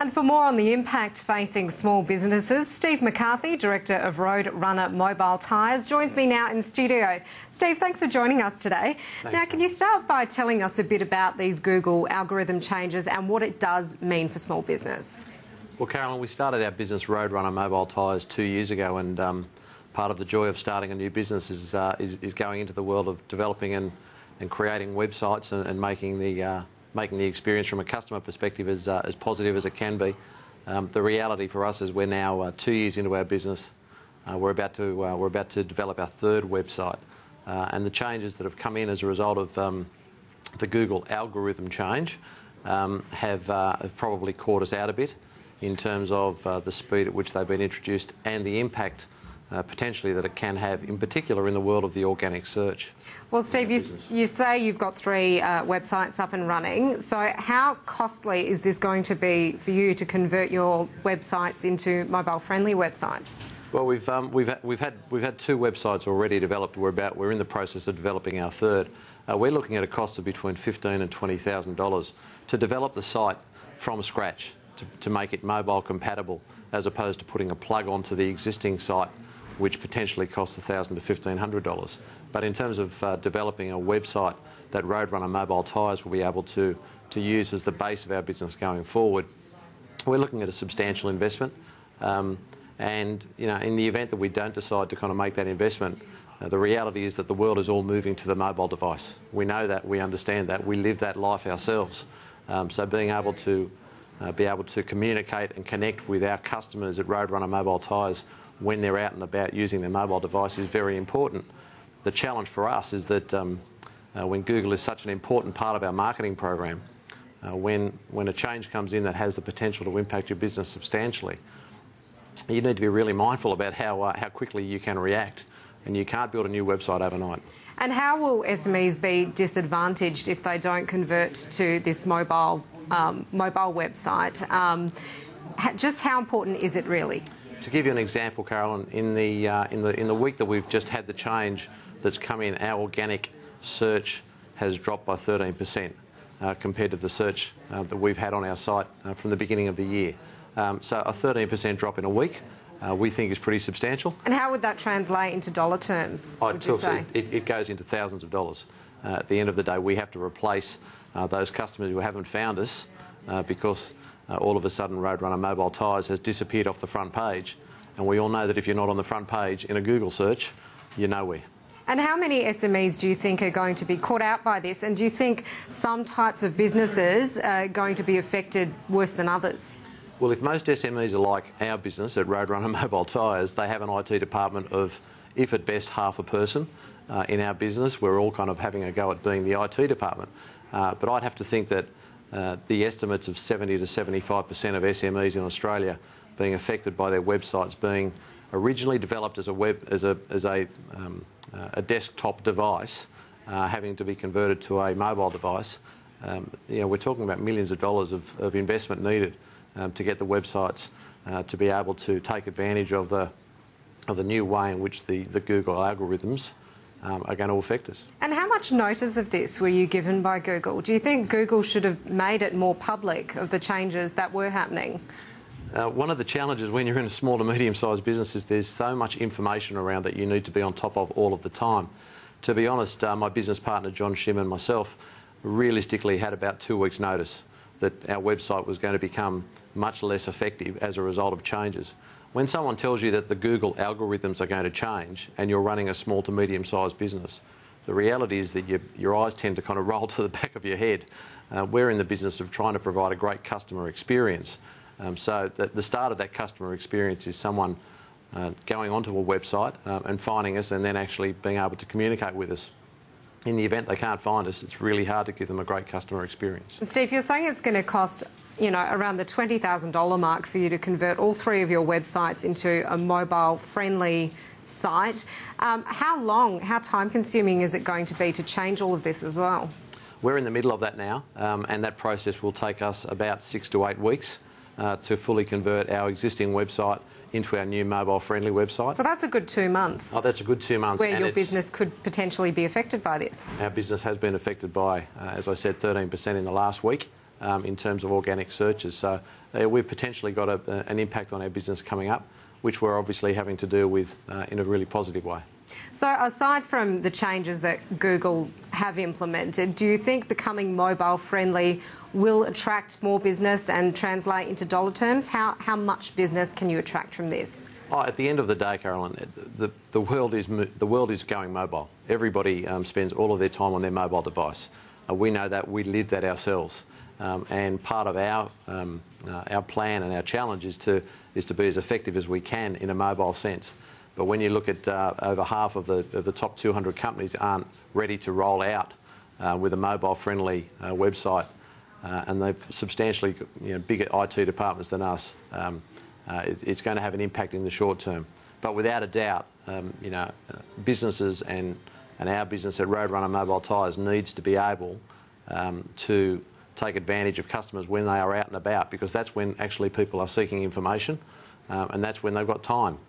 And for more on the impact facing small businesses, Steve McCarthy, Director of Road Runner Mobile Tyres, joins me now in studio. Steve, thanks for joining us today. Now, can you start by telling us a bit about these Google algorithm changes and what it does mean for small business? Well, Carolyn, we started our business Road Runner Mobile Tyres 2 years ago, and part of the joy of starting a new business is going into the world of developing and creating websites and making the experience from a customer perspective as positive as it can be. The reality for us is we're now 2 years into our business. We're about to develop our third website, and the changes that have come in as a result of the Google algorithm change have probably caught us out a bit in terms of the speed at which they've been introduced and the impact potentially that it can have, in particular in the world of the organic search. Well, Steve, you say you've got 3 websites up and running. So how costly is this going to be for you to convert your websites into mobile-friendly websites? Well, we've had 2 websites already developed. We're in the process of developing our third. We're looking at a cost of between $15,000 and $20,000 to develop the site from scratch, to make it mobile compatible, as opposed to putting a plug onto the existing site, which potentially costs $1,000 to $1,500. But in terms of developing a website that Road Runner Mobile Tyres will be able to use as the base of our business going forward, we're looking at a substantial investment. And you know, in the event that we don't decide to kind of make that investment, the reality is that the world is all moving to the mobile device. We know that, we understand that, we live that life ourselves. So being able to communicate and connect with our customers at Road Runner Mobile Tyres when they're out and about using their mobile device is very important. The challenge for us is that when Google is such an important part of our marketing program, when a change comes in that has the potential to impact your business substantially, you need to be really mindful about how quickly you can react, and you can't build a new website overnight. And how will SMEs be disadvantaged if they don't convert to this mobile website? Just how important is it really? To give you an example, Carolyn, in the week that we've just had the change that's come in, our organic search has dropped by 13% compared to the search that we've had on our site from the beginning of the year. So a 13% drop in a week we think is pretty substantial. And how would that translate into dollar terms, would you say? It goes into thousands of dollars. At the end of the day, we have to replace those customers who haven't found us because all of a sudden Road Runner Mobile Tyres has disappeared off the front page, and we all know that if you're not on the front page in a Google search, you're nowhere. And how many SMEs do you think are going to be caught out by this, and do you think some types of businesses are going to be affected worse than others? Well, if most SMEs are like our business at Road Runner Mobile Tyres, they have an IT department of, if at best, half a person. In our business, we're all kind of having a go at being the IT department. But I'd have to think that the estimates of 70 to 75% of SMEs in Australia being affected by their websites being originally developed as a desktop device, having to be converted to a mobile device. You know, we're talking about millions of dollars of investment needed to get the websites to be able to take advantage of the new way in which the Google algorithms are going to affect us. And how much notice of this were you given by Google? Do you think Google should have made it more public of the changes that were happening? One of the challenges when you're in a small to medium-sized business is there's so much information around that you need to be on top of all of the time. To be honest, my business partner John Shim and myself realistically had about 2 weeks' notice that our website was going to become much less effective as a result of changes. When someone tells you that the Google algorithms are going to change and you're running a small to medium-sized business, the reality is that your eyes tend to kind of roll to the back of your head. We're in the business of trying to provide a great customer experience. So the start of that customer experience is someone going onto a website and finding us and then actually being able to communicate with us. In the event they can't find us, it's really hard to give them a great customer experience. And Steve, you're saying it's going to cost, you know, around the $20,000 mark for you to convert all 3 of your websites into a mobile-friendly site. How time-consuming is it going to be to change all of this as well? We're in the middle of that now, and that process will take us about 6 to 8 weeks to fully convert our existing website into our new mobile-friendly website. So that's a good 2 months. Oh, that's a good 2 months. Where your business could potentially be affected by this. Our business has been affected by, as I said, 13% in the last week. in terms of organic searches. So we've potentially got an impact on our business coming up, which we're obviously having to deal with in a really positive way. So aside from the changes that Google have implemented, do you think becoming mobile friendly will attract more business and translate into dollar terms? How much business can you attract from this? Oh, at the end of the day, Carolyn, the world is going mobile. Everybody spends all of their time on their mobile device. We know that, we live that ourselves, and part of our plan and our challenge is to be as effective as we can in a mobile sense. But when you look at over half of the top 200 companies aren't ready to roll out with a mobile-friendly website, and they've substantially bigger IT departments than us, it's going to have an impact in the short term. But without a doubt, businesses and our business at Roadrunner Mobile Tyres needs to be able to take advantage of customers when they are out and about, because that's when actually people are seeking information, and that's when they've got time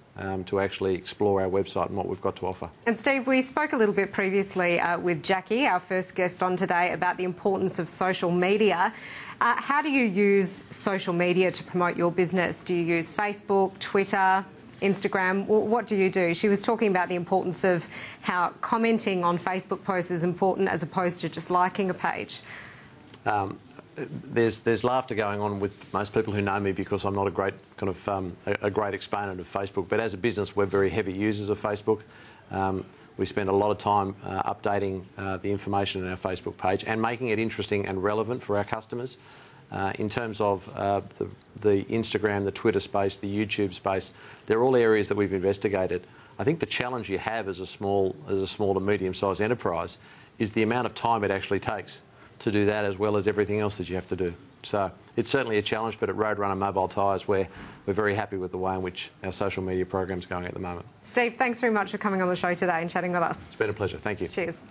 to actually explore our website and what we've got to offer. And Steve, we spoke a little bit previously with Jackie, our first guest on today, about the importance of social media. How do you use social media to promote your business? Do you use Facebook, Twitter, Instagram? What do you do? She was talking about the importance of how commenting on Facebook posts is important as opposed to just liking a page. There's laughter going on with most people who know me because I'm not a great a great exponent of Facebook. But as a business, we're very heavy users of Facebook. We spend a lot of time updating the information on our Facebook page and making it interesting and relevant for our customers. In terms of the Instagram, the Twitter space, the YouTube space, they're all areas that we've investigated. I think the challenge you have as a small to medium-sized enterprise is the amount of time it actually takes to do that, as well as everything else that you have to do. So it's certainly a challenge, but at Roadrunner Mobile Tyres, we're very happy with the way in which our social media program's going at the moment. Steve, thanks very much for coming on the show today and chatting with us. It's been a pleasure. Thank you. Cheers.